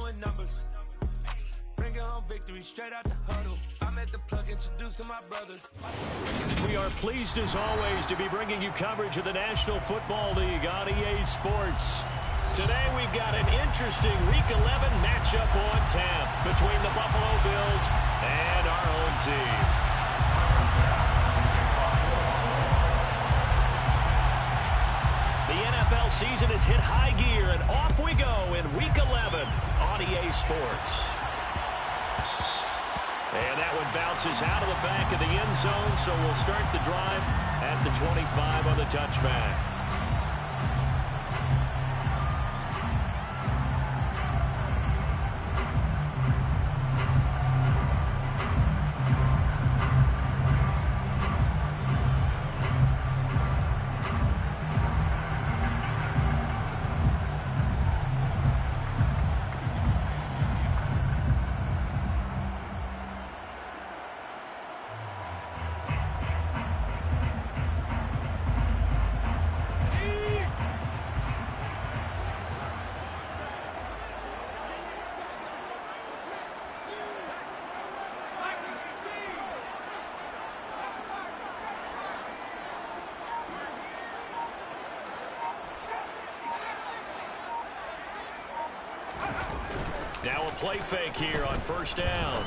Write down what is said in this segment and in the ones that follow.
doing numbers. Bringing home victory straight out the huddle. I'm at the plug, introduced to my brothers. We are pleased as always to be bringing you coverage of the National Football League on EA Sports. Today we've got an interesting Week 11 matchup on tap between the Buffalo Bills and our own team. The NFL season has hit high gear, and off we go in Week 11 on EA Sports. And that one bounces out of the back of the end zone, so we'll start the drive at the 25 on the touchback. Now a play fake here on first down.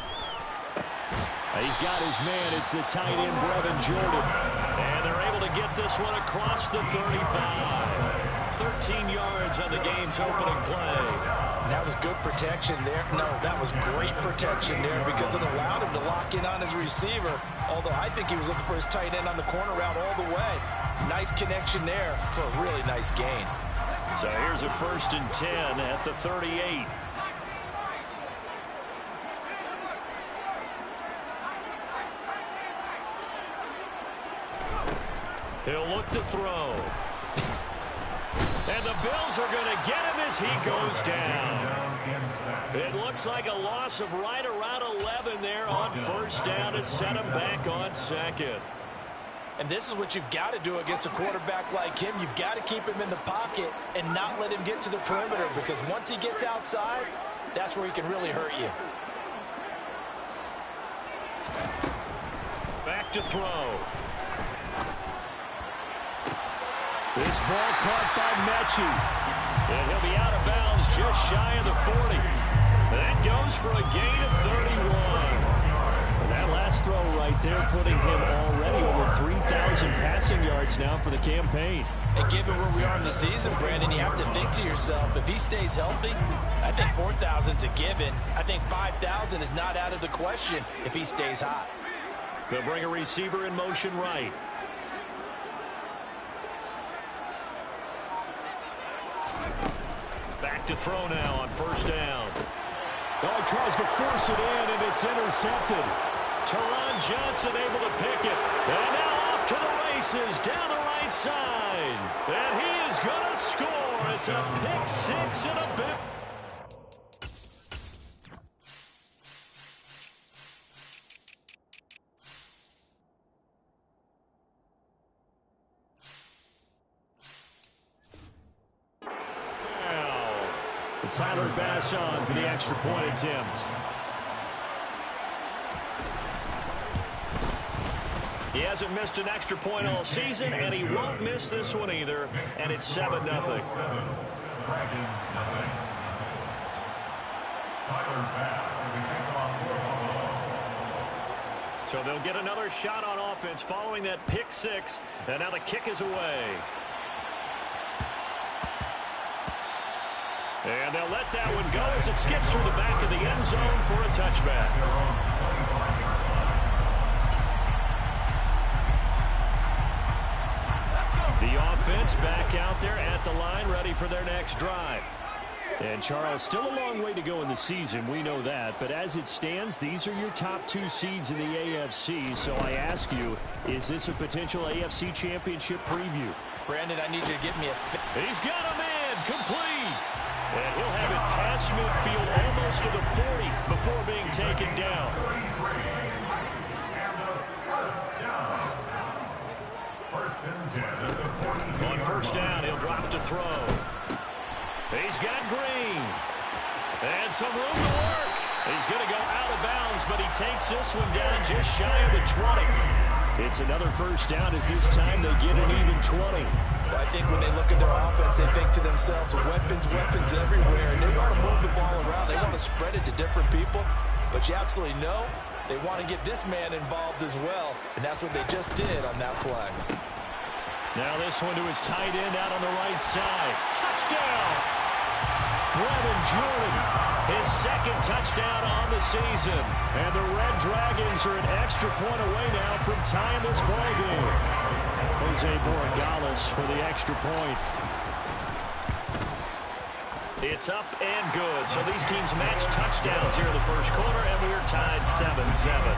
He's got his man. It's the tight end, Brevin Jordan. And they're able to get this one across the 35. 13 yards on the game's opening play. That was good protection there. No, that was great protection there because it allowed him to lock in on his receiver. Although I think he was looking for his tight end on the corner route all the way. Nice connection there for a really nice gain. So here's a 1st and 10 at the 38. He'll look to throw. And the Bills are going to get him as he goes down. It looks like a loss of right around 11 there on first down to set him back on second. And this is what you've got to do against a quarterback like him. You've got to keep him in the pocket and not let him get to the perimeter, because once he gets outside, that's where he can really hurt you. Back to throw. This ball caught by Mechie. And he'll be out of bounds just shy of the 40. That goes for a gain of 31. And that last throw right there putting him already over 3,000 passing yards now for the campaign. And given where we are in the season, Brandon, you have to think to yourself, if he stays healthy, I think 4,000's a given. I think 5,000 is not out of the question if he stays hot. They'll bring a receiver in motion right. Back to throw now on first down. Oh, he tries to force it in, and it's intercepted. Teron Johnson able to pick it. And now off to the races down the right side. And he is going to score. It's a pick six and a bit. Tyler Bass on for the extra point attempt. He hasn't missed an extra point all season, and he won't miss this one either. And it's 7-0. So they'll get another shot on offense following that pick six. And now the kick is away. And they'll let that one go as it skips through the back of the end zone for a touchback. The offense back out there at the line, ready for their next drive. And, Charles, still a long way to go in the season. We know that. But as it stands, these are your top two seeds in the AFC. So I ask you, is this a potential AFC championship preview? Brandon, I need you to give me a... He's got a man complete. And he'll have it past midfield almost to the 40 before being taken down. On first down, he'll drop to throw. He's got Green. And some room to work. He's going to go out of bounds, but he takes this one down just shy of the 20. It's another first down as this time they get an even 20. I think when they look at their offense, they think to themselves, weapons, weapons everywhere. And they want to move the ball around. They want to spread it to different people. But you absolutely know they want to get this man involved as well. And that's what they just did on that play. Now this one to his tight end out on the right side. Touchdown! Brevin Jordan, his second touchdown on the season. And the Red Dragons are an extra point away now from tying this ball game. Jose Borregales for the extra point. It's up and good. So these teams match touchdowns here in the first quarter, and we're tied 7-7.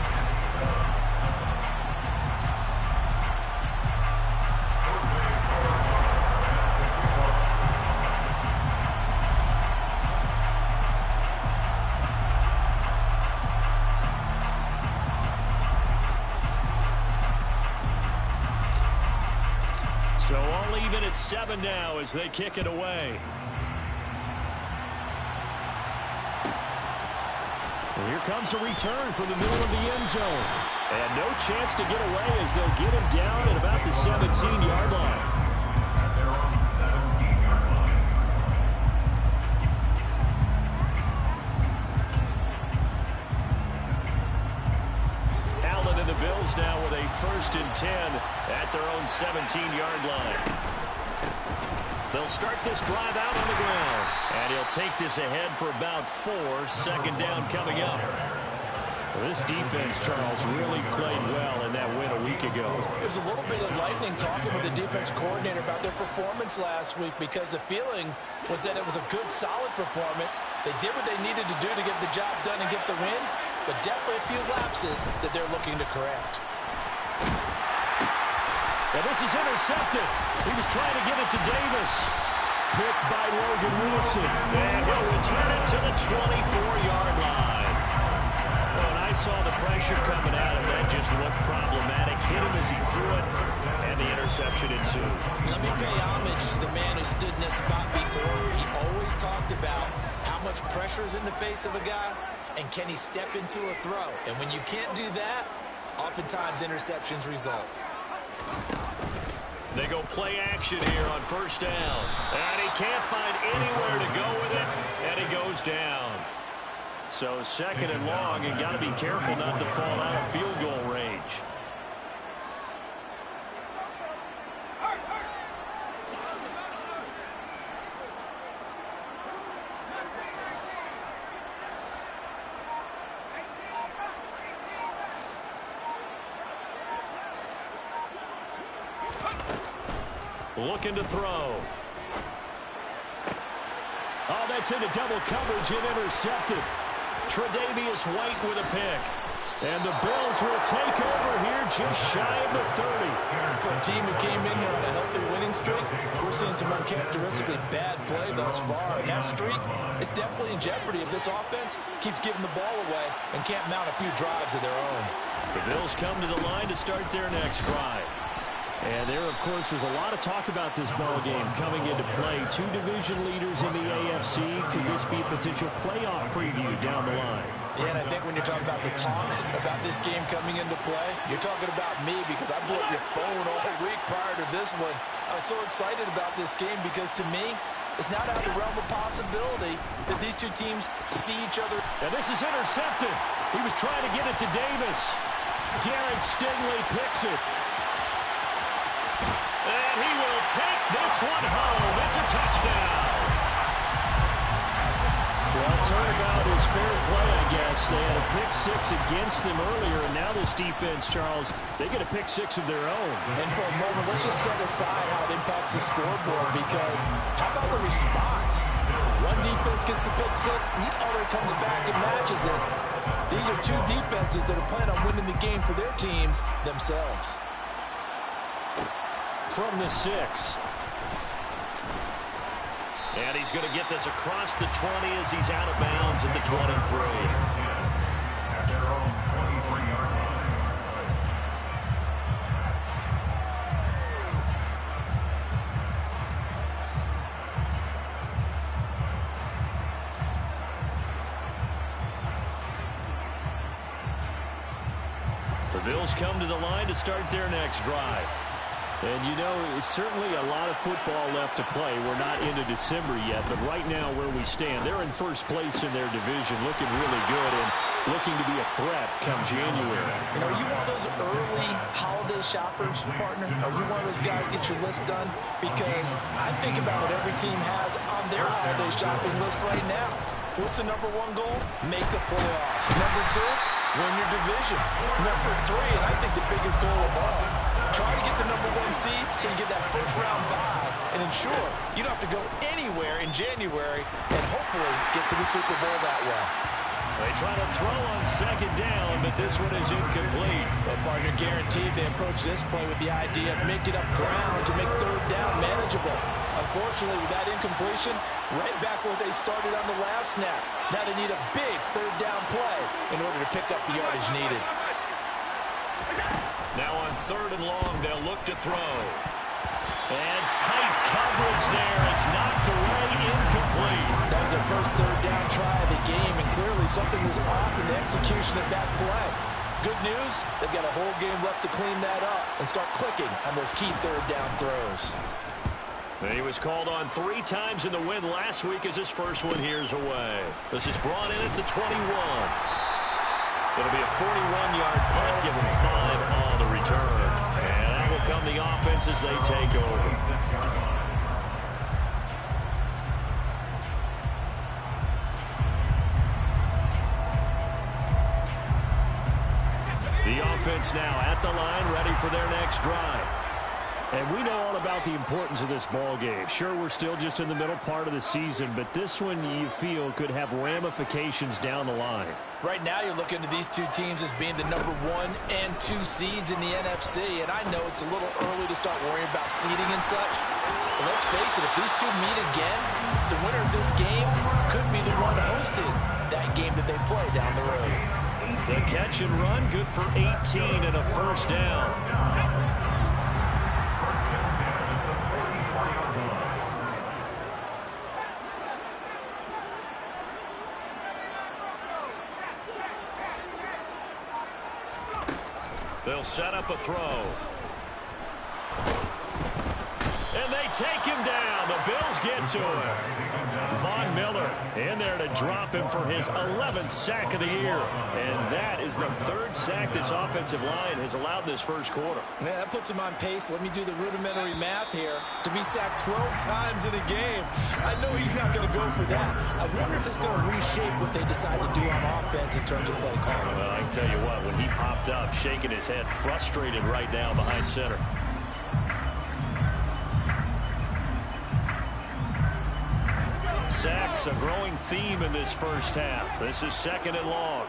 So all even at 7 now as they kick it away. Well, here comes a return from the middle of the end zone. And no chance to get away as they'll get him down at about the 17-yard line. Now with a 1st and 10 at their own 17-yard line. They'll start this drive out on the ground. And he'll take this ahead for about 4. Second down coming up. Well, this defense, Charles, really played well in that win a week ago. It was a little bit of lightning talking with the defense coordinator about their performance last week because the feeling was that it was a good, solid performance. They did what they needed to do to get the job done and get the win, but definitely a few lapses that they're looking to correct. And this is intercepted. He was trying to get it to Davis. Picked by Logan Wilson. And he'll return it to the 24-yard line. When I saw the pressure coming at him, that just looked problematic. Hit him as he threw it, and the interception ensued. Let me pay homage to the man who stood in this spot before. He always talked about how much pressure is in the face of a guy, and can he step into a throw? And when you can't do that, oftentimes interceptions result. They go play action here on first down. And he can't find anywhere to go with it, and he goes down. So 2nd and long, and got to be careful not to fall out of field goal range. Looking to throw. Oh, that's into double coverage and intercepted. Tre'Davious White with a pick. And the Bills will take over here just shy of the 30. For a team who came in here on a healthy winning streak, we're seeing some uncharacteristically bad play thus far. And that streak is definitely in jeopardy if this offense keeps giving the ball away and can't mount a few drives of their own. The Bills come to the line to start their next drive. And there, of course, was a lot of talk about this ball game coming into play. 2 division leaders in the AFC. Could this be a potential playoff preview down the line? Yeah, and I think when you're talking about the talk about this game coming into play, you're talking about me because I blew up your phone all week prior to this one. I was so excited about this game because, to me, it's not out of the realm of possibility that these two teams see each other. And this is intercepted. He was trying to get it to Davis. Derek Stingley picks it. And he will take this one home. It's a touchdown. Well, turnabout is fair play, I guess. They had a pick-6 against them earlier, and now this defense, Charles, they get a pick-6 of their own. And for a moment, let's just set aside how it impacts the scoreboard, because how about the response? One defense gets the pick-6, the other comes back and matches it. These are two defenses that are planning on winning the game for their teams themselves. From the 6. And he's going to get this across the 20 as he's out of bounds at the 23. At their own 23-yard line. Bills come to the line to start their next drive. And, you know, it's certainly a lot of football left to play. We're not into December yet, but right now where we stand, they're in first place in their division, looking really good and looking to be a threat come January. You know, are you one of those early holiday shoppers, partner? Are you one of those guys get your list done? Because I think about what every team has on their holiday shopping list right now. What's the number one goal? Make the playoffs. Number two, win your division. Number three, and I think the biggest goal of all, try to get the number one seed so you get that first round bye and ensure you don't have to go anywhere in January and hopefully get to the Super Bowl that way. They try to throw on second down, but this one is incomplete. Well, partner, guaranteed they approach this play with the idea of making up ground to make third down manageable. Unfortunately, with that incompletion, right back where they started on the last snap. Now they need a big third down play in order to pick up the yardage needed. Now on third and long, they'll look to throw. And tight coverage there. It's knocked away, incomplete. That was their first third down try of the game, and clearly something was off in the execution of that play. Good news, they've got a whole game left to clean that up and start clicking on those key third down throws. He was called on 3 times in the win last week as his first one here's away. This is brought in at the 21. It'll be a 41-yard punt, give him 5 on the return. And that will come the offense as they take over. The offense now at the line, ready for their next drive. And we know all about the importance of this ball game. Sure, we're still just in the middle part of the season, but this one you feel could have ramifications down the line. Right now you're looking at these two teams as being the number 1 and 2 seeds in the NFC, and I know it's a little early to start worrying about seeding and such. But let's face it, if these two meet again, the winner of this game could be the one hosting that game that they play down the road. The catch and run, good for 18 and a first down. They'll set up a throw. And they take him down. The Bills get to him. Von Miller in there to drop him for his 11th sack of the year. And that is the 3rd sack this offensive line has allowed this first quarter. Yeah, that puts him on pace. Let me do the rudimentary math here. To be sacked 12 times in a game, I know he's not going to go for that. I wonder if it's going to reshape what they decide to do on offense in terms of play calling. Well, I can tell you what, when he popped up, shaking his head, frustrated right now behind center. Sacks, a growing theme in this first half. This is 2nd and long.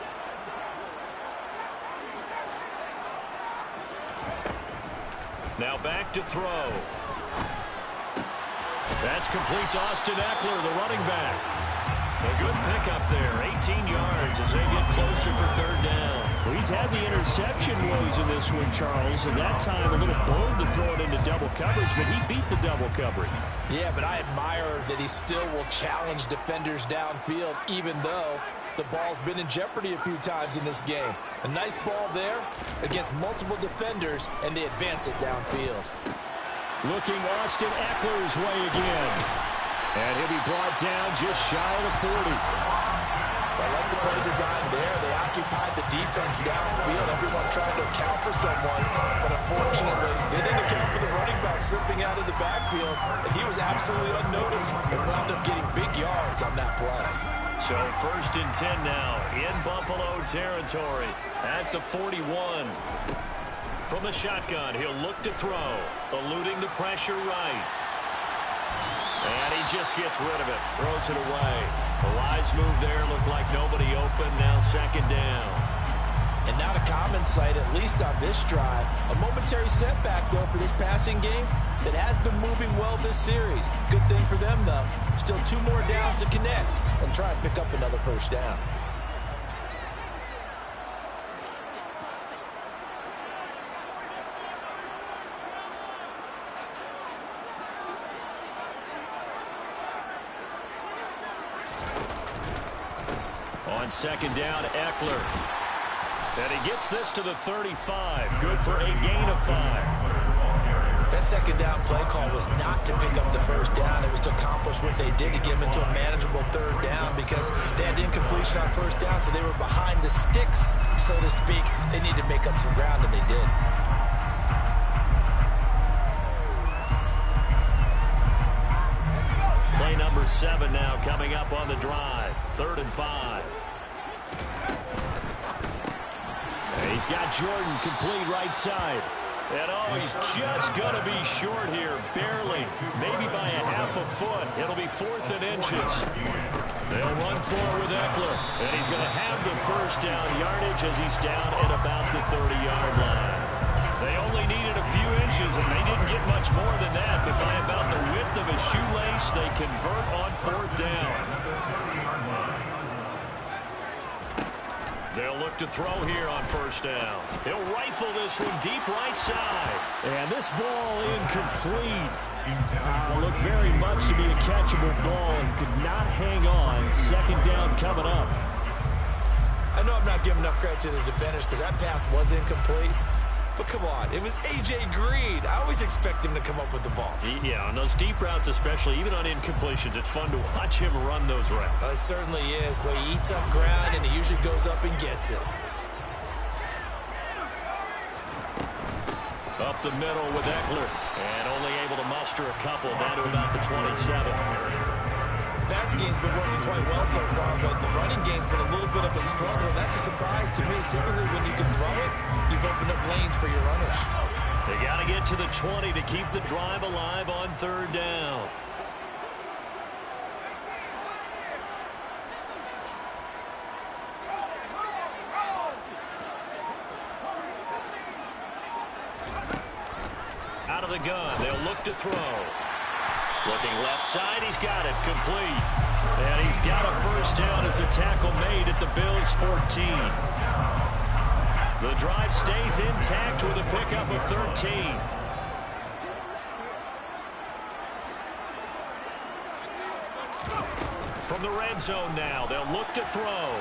Now back to throw. That's complete to Austin Eckler, the running back. A good pickup there, 18 yards as they get closer for third down. Well, he's had the interception woes in this one, Charles, and that time a little bold to throw it into double coverage, but he beat the double coverage. Yeah, but I admire that he still will challenge defenders downfield, even though the ball's been in jeopardy a few times in this game. A nice ball there against multiple defenders, and they advance it downfield. Looking Austin Eckler's way again. And he'll be brought down just shy of the 40. I like the play design there. They occupied the defense downfield. Everyone trying to account for someone, but unfortunately, they didn't account for the running back slipping out of the backfield, and he was absolutely unnoticed and wound up getting big yards on that play. So 1st and 10 now in Buffalo territory at the 41. From the shotgun, he'll look to throw, eluding the pressure right. And he just gets rid of it, throws it away. A wise move there, looked like nobody open, now 2nd down. And not a common sight, at least on this drive. A momentary setback, though, for this passing game that has been moving well this series. Good thing for them, though. Still 2 more downs to connect and try and pick up another first down. On 2nd down, Eckler. And he gets this to the 35. Good for a gain of 5. That second down play call was not to pick up the first down. It was to accomplish what they did to get them into a manageable third down because they had incompletion on first down, so they were behind the sticks, so to speak. They needed to make up some ground, and they did. Play number 7 now coming up on the drive. 3rd and 5. And he's got Jordan complete right side. And he's just going to be short here, barely, maybe by a half a foot. It'll be 4th and inches. They'll run forward with Eckler, and he's going to have the first down yardage as he's down at about the 30-yard line. They only needed a few inches, and they didn't get much more than that, but by about the width of a shoelace, they convert on 4th down. They'll look to throw here on first down. He'll rifle this one deep right side. And this ball incomplete. Looked very much to be a catchable ball and could not hang on. 2nd down coming up. I know I'm not giving enough credit to the defenders because that pass was incomplete. But come on, it was A.J. Green. I always expect him to come up with the ball. Yeah, on those deep routes especially, even on incompletions, it's fun to watch him run those routes. It certainly is, but he eats up ground and he usually goes up and gets it. Up the middle with Eckler, and only able to muster a couple down to about the 27. The passing game's been working quite well so far, but the running game's been a little bit of a struggle. That's a surprise to me. Typically, when you can throw it, you've opened up lanes for your runners. They got to get to the 20 to keep the drive alive on 3rd down. Out of the gun, they'll look to throw. Looking left side, he's got it, complete. And he's got a first down as a tackle made at the Bills' 14. The drive stays intact with a pickup of 13. From the red zone now, they'll look to throw.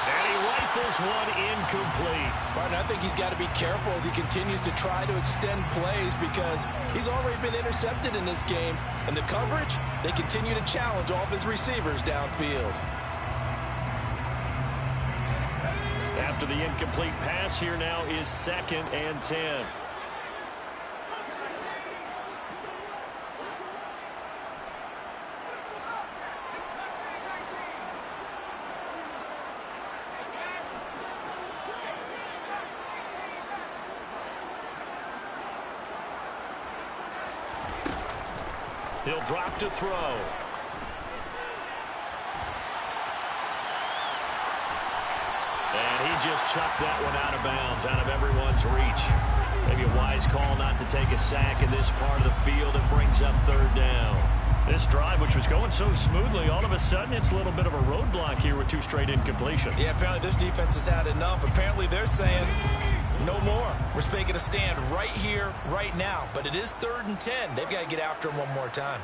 And he rifles one incomplete. Martin, I think he's got to be careful as he continues to try to extend plays because he's already been intercepted in this game. And the coverage, they continue to challenge all of his receivers downfield. After the incomplete pass, here now is 2nd and 10. He'll drop to throw. And he just chucked that one out of bounds, out of everyone's reach. Maybe a wise call not to take a sack in this part of the field. It brings up 3rd down. This drive, which was going so smoothly, all of a sudden it's a little bit of a roadblock here with 2 straight incompletions. Yeah, apparently this defense has had enough. Apparently they're saying no more. We're making a stand right here, right now. But it is 3rd and 10. They've got to get after him one more time.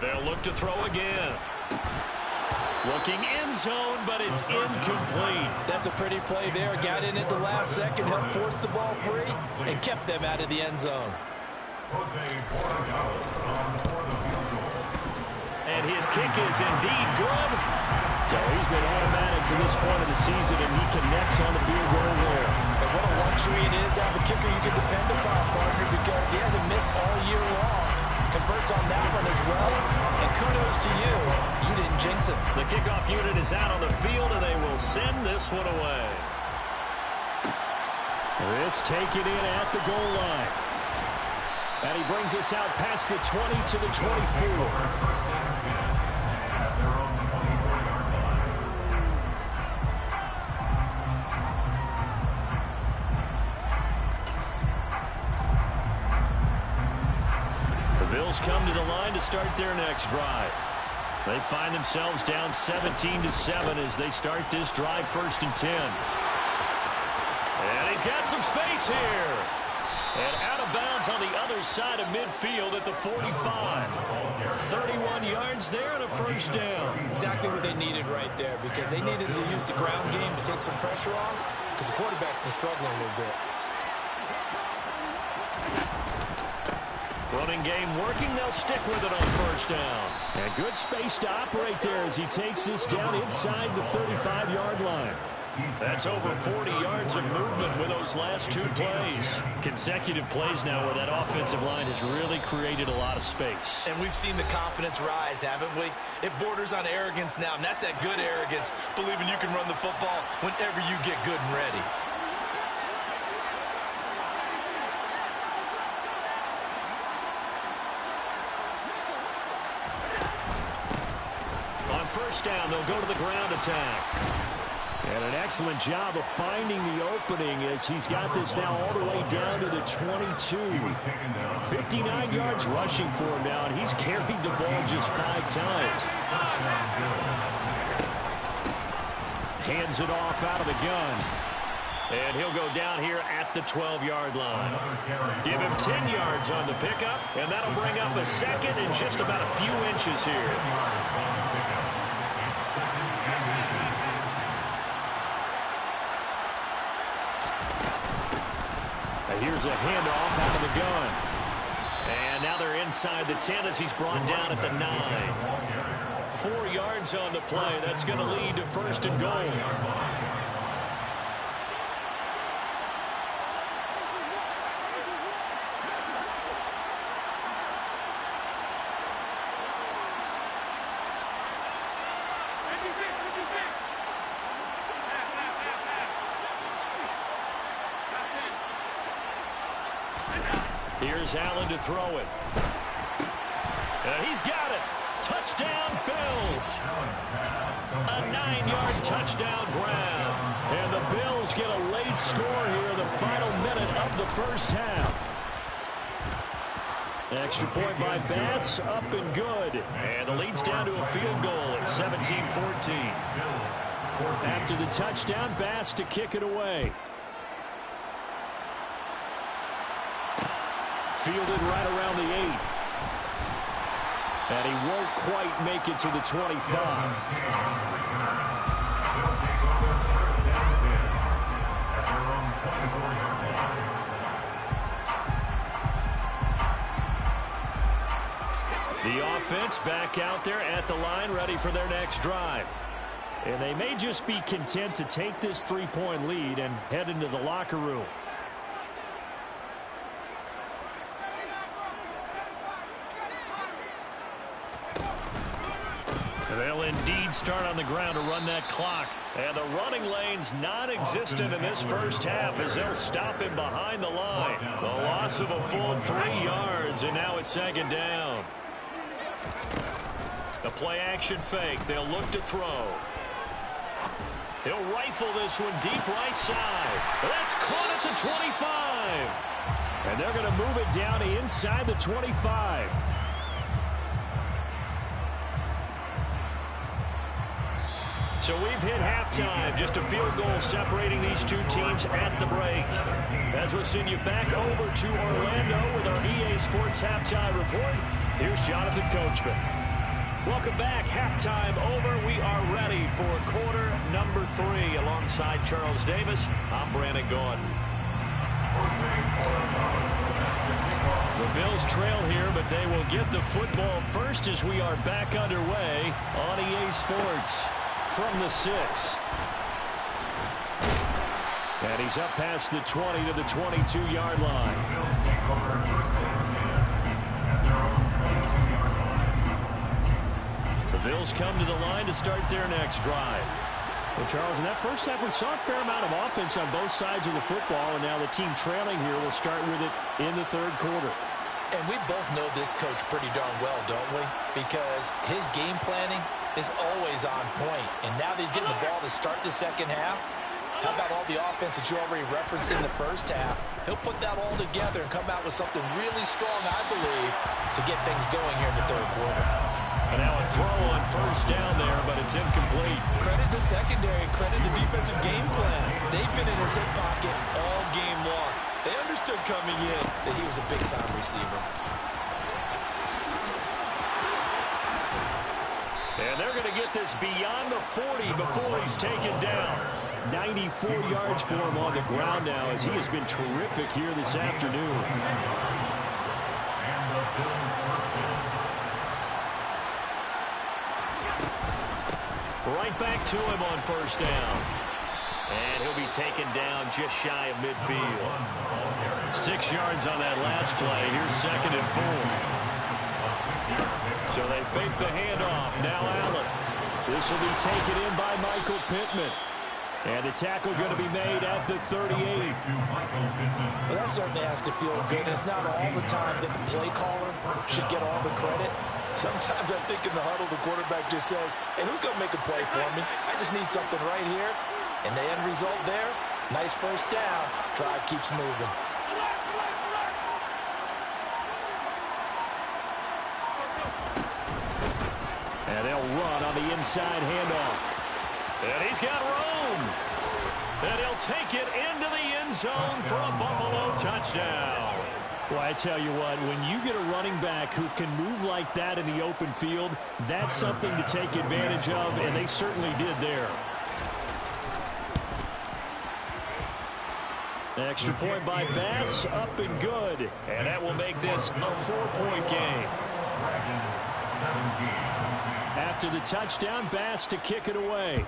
They'll look to throw again. Looking end zone, but it's incomplete. That's a pretty play there. Got in at the last second, helped force the ball free, and kept them out of the end zone. And his kick is indeed good. So he's been automatic to this point of the season, and he connects on the field goal there. And what a luxury it is to have a kicker you can depend upon, partner, because he hasn't missed all year long. Converts on that one as well. And kudos to you. You didn't jinx it. The kickoff unit is out on the field, and they will send this one away. This taken in at the goal line. And he brings us out past the 20 to the 24. Bills come to the line to start their next drive. They find themselves down 17-7 as they start this drive, 1st and 10. And he's got some space here. And out of bounds on the other side of midfield at the 45. 31 yards there and a 1st down. Exactly what they needed right there, because they needed to use the ground game to take some pressure off, because the quarterback's been struggling a little bit. Running game working. They'll stick with it on 1st down. And good space to operate there as he takes this down inside the 35-yard line. That's over 40 yards of movement with those last 2 plays. Consecutive plays now where that offensive line has really created a lot of space. And we've seen the confidence rise, haven't we? It borders on arrogance now, and that's that good arrogance, believing you can run the football whenever you get good and ready. On 1st down, they'll go to the ground attack. And an excellent job of finding the opening as he's got this now all the way down to the 22. 59 yards rushing for him now, and he's carried the ball just 5 times. Hands it off out of the gun. And he'll go down here at the 12-yard line. Give him 10 yards on the pickup, and that'll bring up a 2nd and just about a few inches here. Here's a handoff out of the gun. And now they're inside the 10 as he's brought down at the 9. 4 yards on the play. That's going to lead to 1st and goal. Here's Allen to throw it. And he's got it. Touchdown, Bills. A 9-yard touchdown grab. And the Bills get a late score here in the final minute of the 1st half. Extra point by Bass, up and good. And the lead's down to a field goal at 17-14. After the touchdown, Bass to kick it away. Fielded right around the 8. And he won't quite make it to the 25. The offense back out there at the line, ready for their next drive. And they may just be content to take this 3-point lead and head into the locker room. They'll indeed start on the ground to run that clock. And the running lane's non-existent in this 1st half as they'll stop him behind the line. The loss of a full 3 yards, and now it's 2nd down. The play action fake. They'll look to throw. He'll rifle this one deep right side. That's caught at the 25. And they're going to move it down to inside the 25. So we've hit halftime. Just a field goal separating these 2 teams at the break. As we send you back over to Orlando with our EA Sports Halftime Report, here's Jonathan Coachman. Welcome back. Halftime over. We are ready for quarter number 3. Alongside Charles Davis, I'm Brandon Gaudin. The Bills trail here, but they will get the football first as we are back underway on EA Sports. From the 6. And he's up past the 20 to the 22-yard line. The Bills come to the line to start their next drive. Well, Charles, in that 1st half, we saw a fair amount of offense on both sides of the football, and now the team trailing here will start with it in the 3rd quarter. And we both know this coach pretty darn well, don't we? Because his game planning is always on point. And now that he's getting the ball to start the 2nd half, how about all the offense that you already referenced in the 1st half? He'll put that all together and come out with something really strong, I believe, to get things going here in the 3rd quarter. And now a throw on first down there, but it's incomplete. Credit the secondary and credit the defensive game plan. They've been in his hip pocket all game long. They understood coming in that he was a big-time receiver. And they're going to get this beyond the 40 before he's taken down. 94 yards for him on the ground now as he has been terrific here this afternoon. Right back to him on first down. And he'll be taken down just shy of midfield. 6 yards on that last play. Here's 2nd and 4. So they fake the handoff. Now Allen. This will be taken in by Michael Pittman. And the tackle going to be made at the 38. Well, that certainly has to feel good. It's not all the time that the play caller should get all the credit. Sometimes I think in the huddle, the quarterback just says, hey, who's going to make a play for me? I just need something right here. And the end result there, nice first down. Drive keeps moving. And they'll run on the inside handoff. And he's got room. And he'll take it into the end zone for a Buffalo touchdown. Well, I tell you what, when you get a running back who can move like that in the open field, that's something to take advantage of, and they certainly did there. Extra point by Bass, up and good. And that will make this a 4-point game. After the touchdown, Bass to kick it away.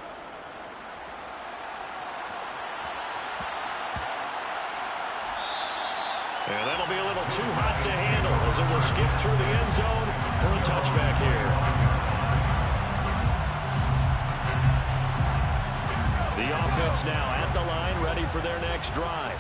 And that'll be a little too hot to handle as it will skip through the end zone for a touchback here. The offense now at the line, ready for their next drive.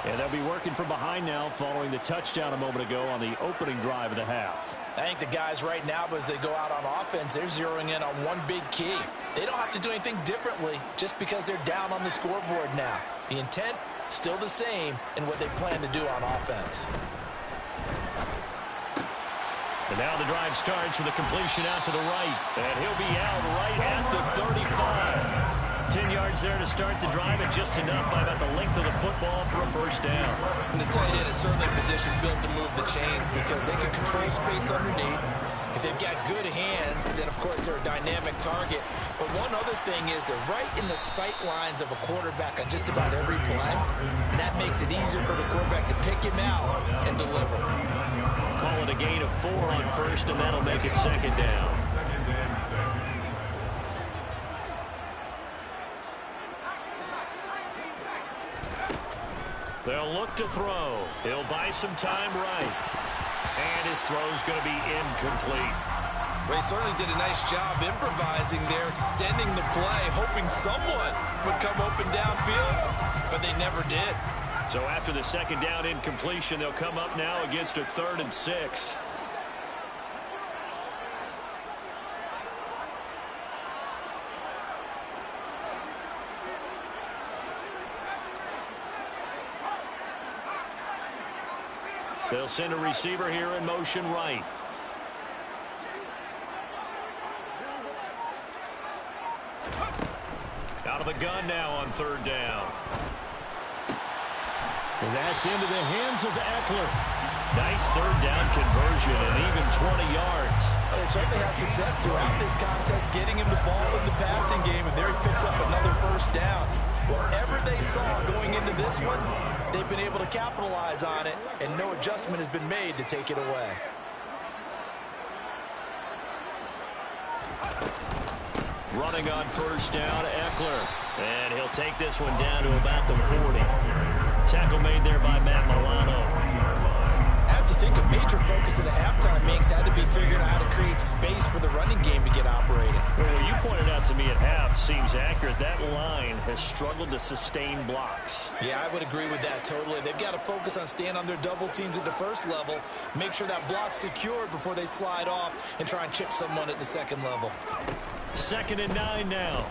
And they'll be working from behind now following the touchdown a moment ago on the opening drive of the half. I think the guys right now, as they go out on offense, they're zeroing in on one big key. They don't have to do anything differently just because they're down on the scoreboard now. The intent, still the same in what they plan to do on offense. And now the drive starts with a completion out to the right. And he'll be out right at the 35. 10 yards there to start the drive, and just enough by about the length of the football for a first down. And the tight end is certainly a position built to move the chains because they can control space underneath. If they've got good hands, then, of course, they're a dynamic target. But one other thing is they're right in the sight lines of a quarterback on just about every play. And that makes it easier for the quarterback to pick him out and deliver. Call it a gain of 4 on first, and that'll make it 2nd down. They'll look to throw. He'll buy some time right. And his throw's going to be incomplete. Well, he certainly did a nice job improvising there, extending the play, hoping someone would come open downfield, but they never did. So after the 2nd down incompletion, they'll come up now against a 3rd and 6. They'll send a receiver here in motion right. Out of the gun now on 3rd down. And that's into the hands of Eckler. Nice 3rd down conversion and even 20 yards. Well, they certainly had success throughout this contest, getting him the ball in the passing game, and there he picks up another first down. Whatever they saw going into this one, they've been able to capitalize on it, and no adjustment has been made to take it away. Running on first down, Eckler. And he'll take this one down to about the 40. Tackle made there by Matt Milano. I have to think a major focus of the halftime mix had to be figuring out how to create space for the running game to get operating. Well, you pointed out to me at half seems accurate. That line has struggled to sustain blocks. Yeah, I would agree with that totally. They've got to focus on staying on their double teams at the first level, make sure that block's secured before they slide off and try and chip someone at the 2nd level. 2nd and 9 now.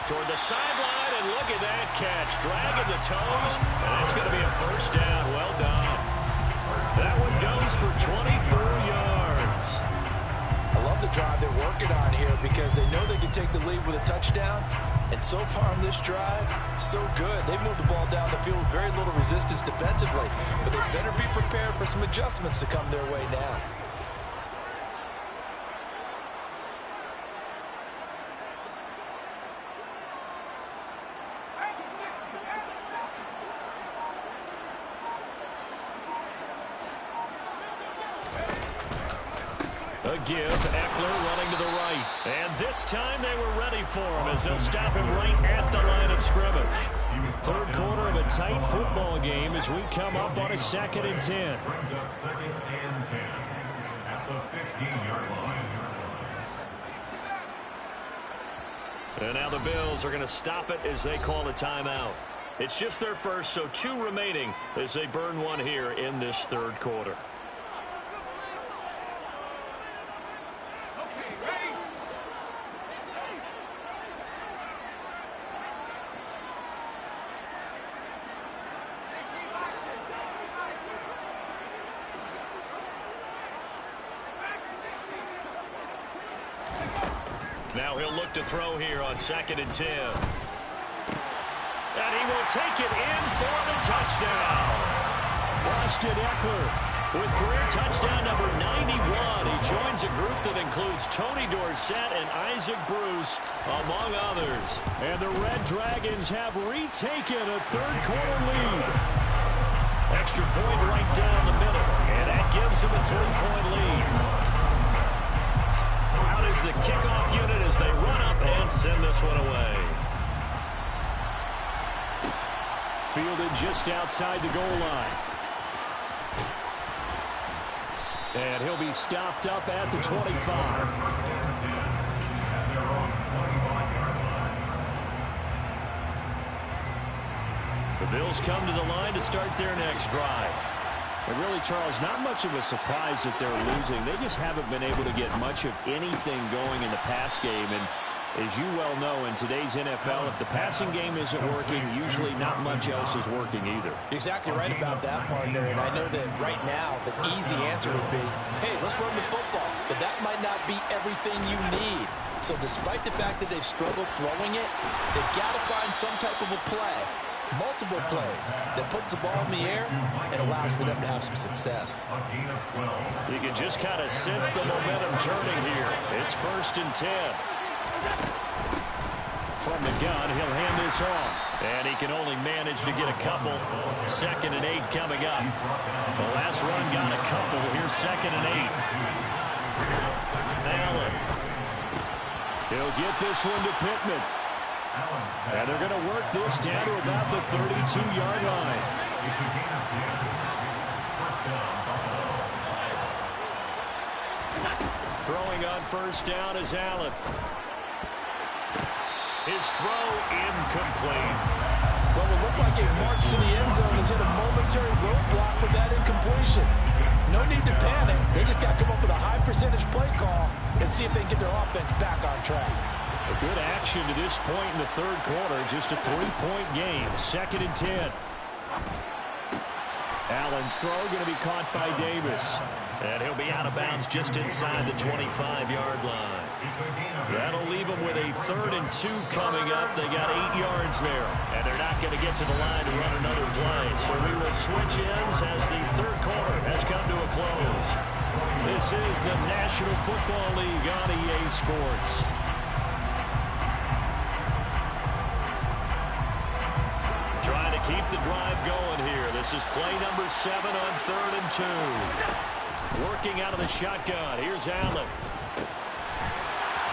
Toward the sideline, and look at that catch. Dragging the toes, and that's going to be a first down. Well done. That one goes goes for 24 yards. I love the drive they're working on here because they know they can take the lead with a touchdown. And so far on this drive, so good. They've moved the ball down the field with very little resistance defensively. But they better be prepared for some adjustments to come their way now. A give, Eckler running to the right. And this time they were ready for him as they'll stop him right at the line of scrimmage. Third quarter of a tight football game as we come up on a 2nd and 10. Brings up 2nd and 10 at the 15-yard line. And now the Bills are going to stop it as they call a timeout. It's just their first, so 2 remaining as they burn one here in this third quarter. Now he'll look to throw here on 2nd and 10. And he will take it in for the touchdown. Austin Eckler with career touchdown number 91. He joins a group that includes Tony Dorsett and Isaac Bruce, among others. And the Red Dragons have retaken a third quarter lead. Extra point right down the middle, and that gives them a 3-point lead. Out is the kickoff unit as they run up and send this one away. Fielded just outside the goal line. And he'll be stopped up at the 25. The Bills come to the line to start their next drive. And really, Charles, not much of a surprise that they're losing. They just haven't been able to get much of anything going in the pass game. And as you well know, in today's NFL, if the passing game isn't working, usually not much else is working either. You're exactly right about that, partner. And I know that right now the easy answer would be, hey, let's run the football. But that might not be everything you need. So despite the fact that they've struggled throwing it, they've got to find some type of a play. Multiple plays that puts the ball in the air and allows for them to have some success. You can just kind of sense the momentum turning here. It's 1st and 10. From the gun, he'll hand this off. And he can only manage to get a couple. 2nd and 8 coming up. The last run got a couple. Here's 2nd and 8. Allen. He'll get this one to Pittman. And they're going to work this down to about the 32-yard line. Throwing on 1st down is Allen. His throw incomplete. Well, it looked like a march to the end zone has hit a momentary roadblock with that incompletion. No need to panic. They just got to come up with a high percentage play call and see if they can get their offense back on track. A good action to this point in the third quarter. Just a 3-point game. 2nd and 10. Allen's throw going to be caught by Davis. And he'll be out of bounds just inside the 25-yard line. That'll leave them with a 3rd and 2 coming up. They got 8 yards there. And they're not going to get to the line to run another play. So we will switch ends as the third quarter has come to a close. This is the National Football League on EA Sports. Trying to keep the drive going here. This is play number 7 on 3rd and 2. Working out of the shotgun. Here's Allen.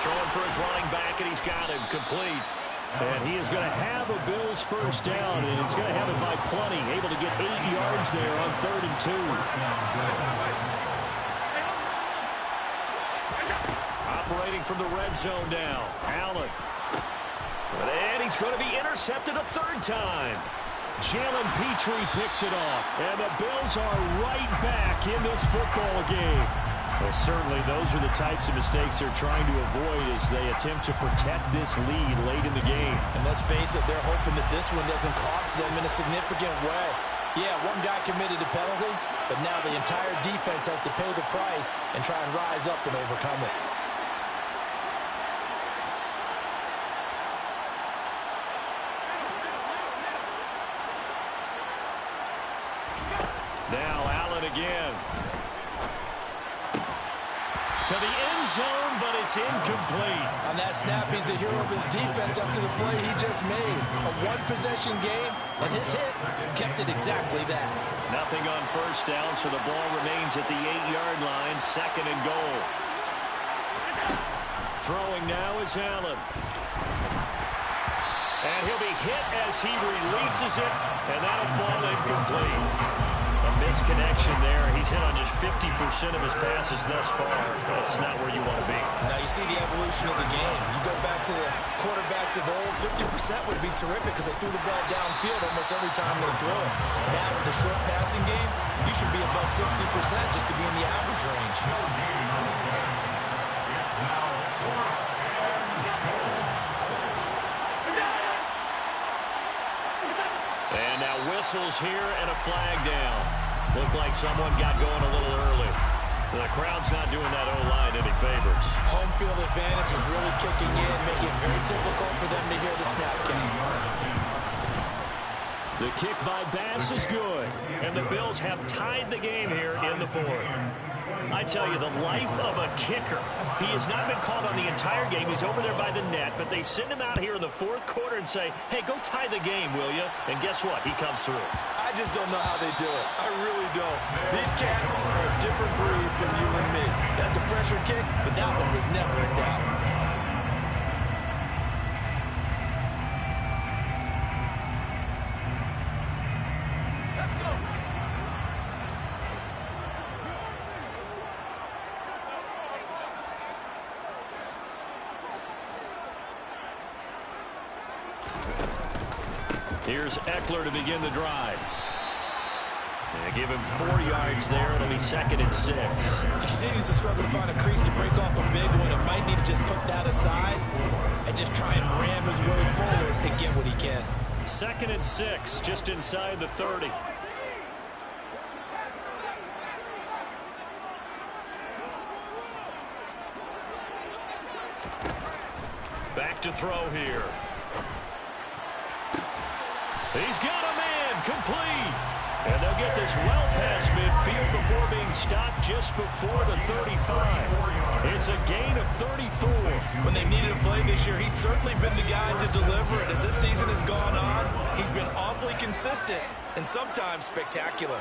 Throwing for his running back, and he's got him complete. And he is going to have a Bills 1st down, and he's going to have it by plenty. Able to get 8 yards there on 3rd and 2. Operating from the red zone now. Allen. And he's going to be intercepted a 3rd time. Jalen Petrie picks it off. And the Bills are right back in this football game. Well, certainly those are the types of mistakes they're trying to avoid as they attempt to protect this lead late in the game. And let's face it, they're hoping that this one doesn't cost them in a significant way. Yeah, one guy committed a penalty, but now the entire defense has to pay the price and try and rise up and overcome it. Now Allen again. To the end zone, but it's incomplete. On that snap, he's the hero of his defense after the play he just made. A one-possession game, and his hit kept it exactly that. Nothing on first down, so the ball remains at the 8-yard line, 2nd and goal. Throwing now is Allen. And he'll be hit as he releases it, and that'll fall incomplete. A misconnection there. He's hit on just 50% of his passes thus far. That's not where you want to be. Now you see the evolution of the game. You go back to the quarterbacks of old, 50% would be terrific because they threw the ball downfield almost every time they throw it. Now with the short passing game, you should be above 60% just to be in the average range. And now whistles here and a flag down. Looked like someone got going a little early. The crowd's not doing that O-line any favors. Home field advantage is really kicking in, making it very difficult for them to hear the snap count. The kick by Bass is good, and the Bills have tied the game here in the 4th. I tell you, the life of a kicker. He has not been called on the entire game. He's over there by the net, but they send him out here in the 4th quarter and say, hey, go tie the game, will you? And guess what? He comes through. I just don't know how they do it. I really don't. These cats are a different breed from you and me. That's a pressure kick, but that one was never in doubt. Here's Eckler to begin the drive. And give him 4 yards there. It'll be 2nd and 6. He continues to struggle to find a crease to break off a big one. It might need to just put that aside and just try and ram his way forward and get what he can. 2nd and 6, just inside the 30. Back to throw here. He's got a man, complete. And they'll get this well past midfield before being stopped just before the 35. It's a gain of 34. When they needed a play this year, he's certainly been the guy to deliver it. As this season has gone on, he's been awfully consistent and sometimes spectacular.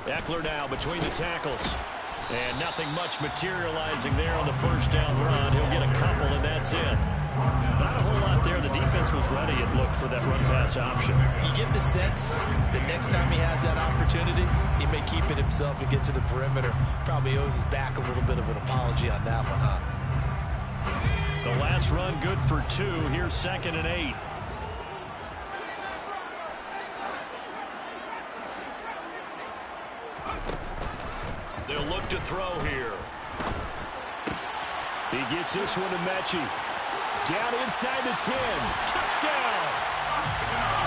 Eckler now between the tackles. And nothing much materializing there on the first down run. He'll get a couple, and that's it. Not a whole lot there. The defense was ready, it looked, for that run-pass option. You get the sense that next time he has that opportunity, he may keep it himself and get to the perimeter. Probably owes his back a little bit of an apology on that one, huh? The last run good for 2. Here's 2nd and 8. They'll look to throw here. He gets this one to Mechie. Down inside the 10. Touchdown!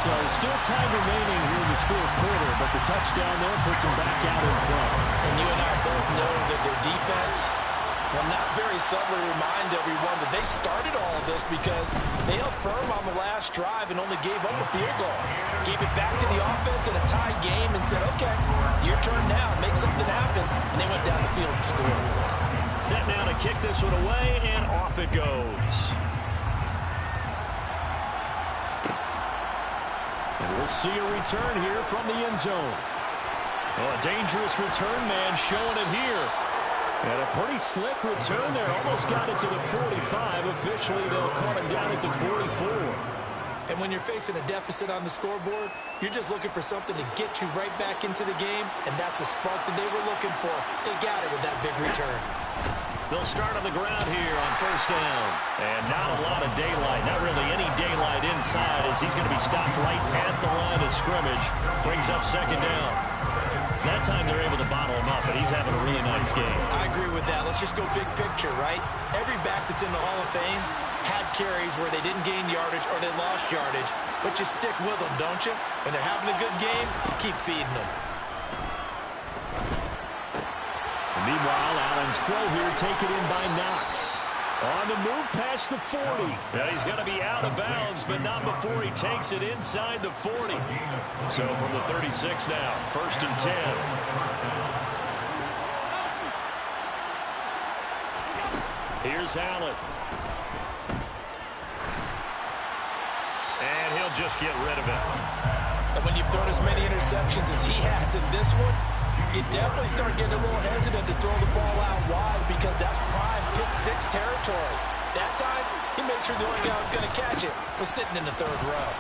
So still time remaining here in this 4th quarter, but the touchdown there puts him back out in front. And you and I both know that their defense will not very subtly remind everyone that they started all of this because they held firm on the last drive and only gave up a field goal. Gave it back to the offense in a tie game and said, okay, your turn now, make something happen. And they went down the field and scored. Set now to kick this one away, and off it goes. And we'll see a return here from the end zone. Oh, a dangerous return man showing it here. And a pretty slick return there. Almost got it to the 45. Officially, they'll call it down at the 44. And when you're facing a deficit on the scoreboard, you're just looking for something to get you right back into the game, and that's the spark that they were looking for. They got it with that big return. They'll start on the ground here on first down. And not a lot of daylight. Not really any daylight in outside as he's going to be stopped right at the line of scrimmage. Brings up second down. That time they're able to bottle him up, but he's having a really nice game. I agree with that. Let's just go big picture, right? Every back that's in the Hall of Fame had carries where they didn't gain yardage or they lost yardage, but you stick with them, don't you? When they're having a good game, keep feeding them. Meanwhile, Allen's throw here taken in by Knox. On the move past the 40. Now he's going to be out of bounds, but not before he takes it inside the 40. So from the 36 now, 1st and 10. Here's Allen. And he'll just get rid of it. And when you've thrown as many interceptions as he has in this one, you definitely start getting a little hesitant to throw the ball out wide because that's prime pick-6 territory. That time, he made sure the only guy who was going to catch it was sitting in the 3rd row.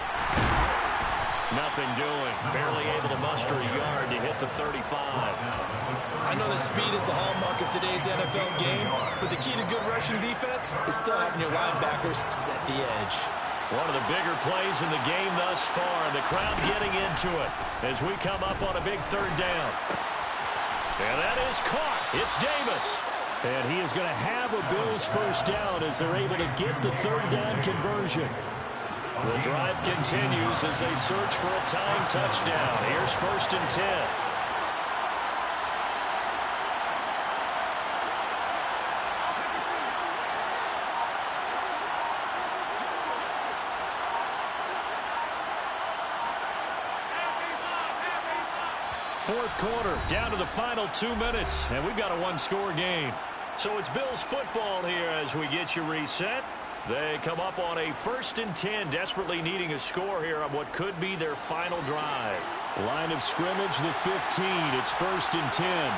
Nothing doing. Barely able to muster a yard to hit the 35. I know that speed is the hallmark of today's NFL game, but the key to good rushing defense is still having your linebackers set the edge. One of the bigger plays in the game thus far, and the crowd getting into it as we come up on a big 3rd down. And that is caught. It's Davis. And he is going to have a Bills first down as they're able to get the 3rd down conversion. The drive continues as they search for a tying touchdown. Here's 1st and 10. Fourth quarter, down to the final 2 minutes, and we've got a one-score game. So it's Bills football here as we get you reset. They come up on a 1st and 10, desperately needing a score here on what could be their final drive. Line of scrimmage, the 15. It's 1st and 10.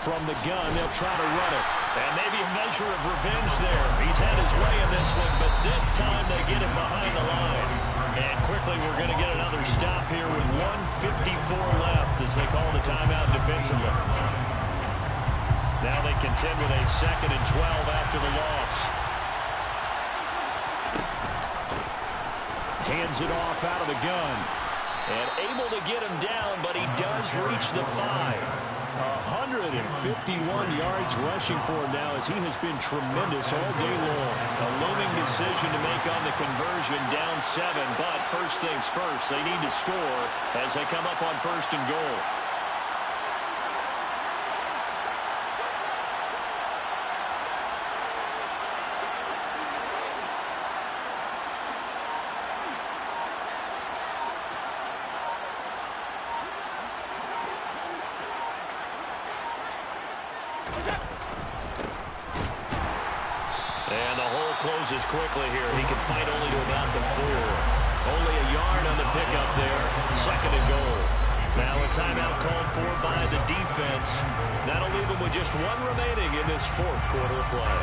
From the gun, they'll try to run it. And maybe a measure of revenge there. He's had his way in this one, but this time they get it behind the line. And quickly, we're going to get another stop here with 1:54 left as they call the timeout defensively. Now they contend with a 2nd and 12 after the loss. Hands it off out of the gun. And able to get him down, but he does reach the 5. 151 yards rushing for him now as he has been tremendous all day long. A looming decision to make on the conversion, down 7, but first things first, they need to score as they come up on 1st and goal. And the hole closes quickly here. He can fight only to about the 4. Only a yard on the pickup there. 2nd and goal. Now a timeout called for by the defense. That'll leave him with just 1 remaining in this 4th quarter of play.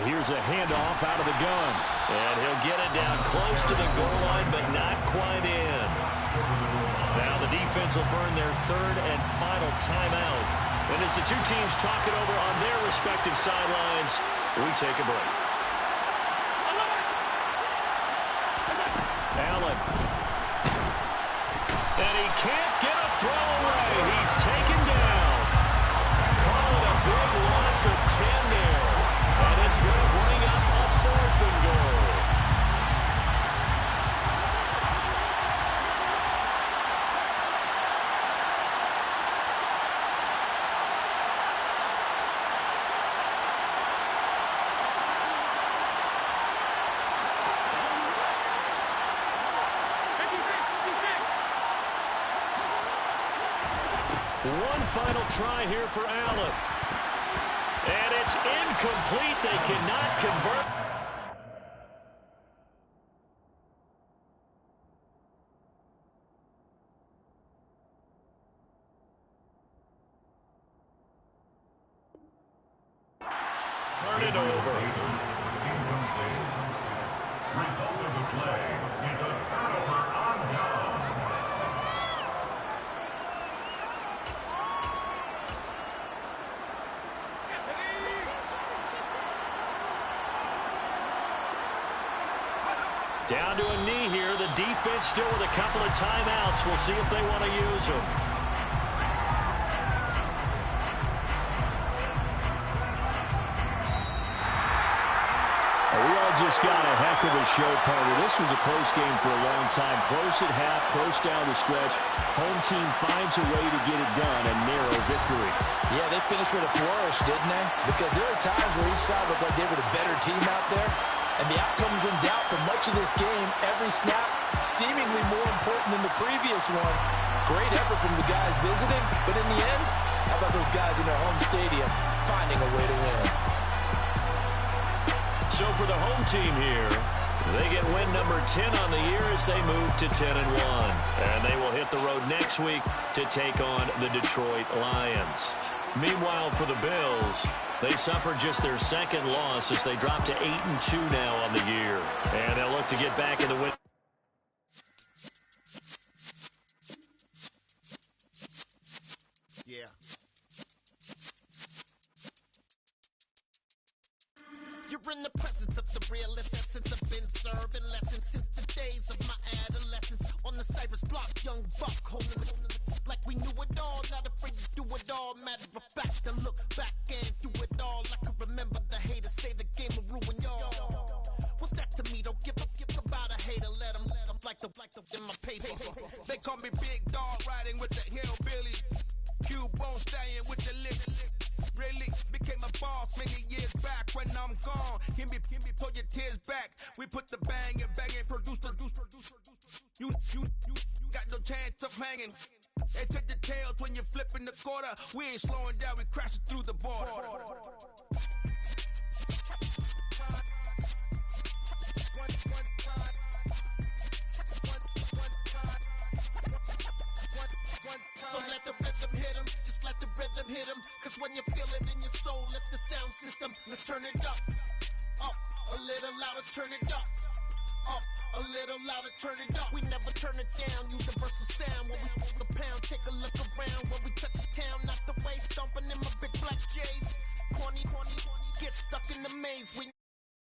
Here's a handoff out of the gun. And he'll get it down close to the goal line, but not quite in. Now the defense will burn their 3rd and final timeout. And as the two teams talk it over on their respective sidelines, we take a break. Allen. And he can't get a throw away. He's taken down. Call it a big loss of 10 there. And it's going to bring up a 4th and goal. One final try here for Allen. And it's incomplete. They cannot convert. turn it over. Result of the play is a turnover on down. Down to a knee here. The defense still with a couple of timeouts. We'll see if they want to use them. We all just got a heck of a show, partner. This was a close game for a long time. Close at half, close down the stretch. Home team finds a way to get it done. A narrow victory. Yeah, they finished with a flourish, didn't they? Because there were times where each side looked like they were the better team out there. And the outcome's in doubt for much of this game. Every snap seemingly more important than the previous one. Great effort from the guys visiting. But in the end, how about those guys in their home stadium finding a way to win? So for the home team here, they get win number 10 on the year as they move to 10-1. And they will hit the road next week to take on the Detroit Lions. Meanwhile, for the Bills, they suffered just their second loss as they drop to 8-2 now on the year. And they'll look to get back in the win. Yeah. You're in the presence of the realest essence. I've been serving lessons since the days of my adolescence. On the Cypress block, young buck holding it like we knew it all. Not afraid to do it all. Matter of fact, to look back and do it all. I can remember the haters say the game will ruin y'all. What's that to me? Don't give about a hater. Let them like the in my paper. They call me Big Dog, riding with the hillbillies. Q-Bone stallion with the lick. Really became a boss many years back. When I'm gone, can be pull your tears back. We put the bang and produce. You got no chance of hanging. They take the tails when you're flipping the quarter. We ain't slowing down, we crashing through the border. So let the rhythm hit him, just let the rhythm hit him. Cause when you feel it in your soul, let the sound system, let's turn it up. Up, a little louder, turn it up. Up, a little louder, turn it up. We never turn it down, you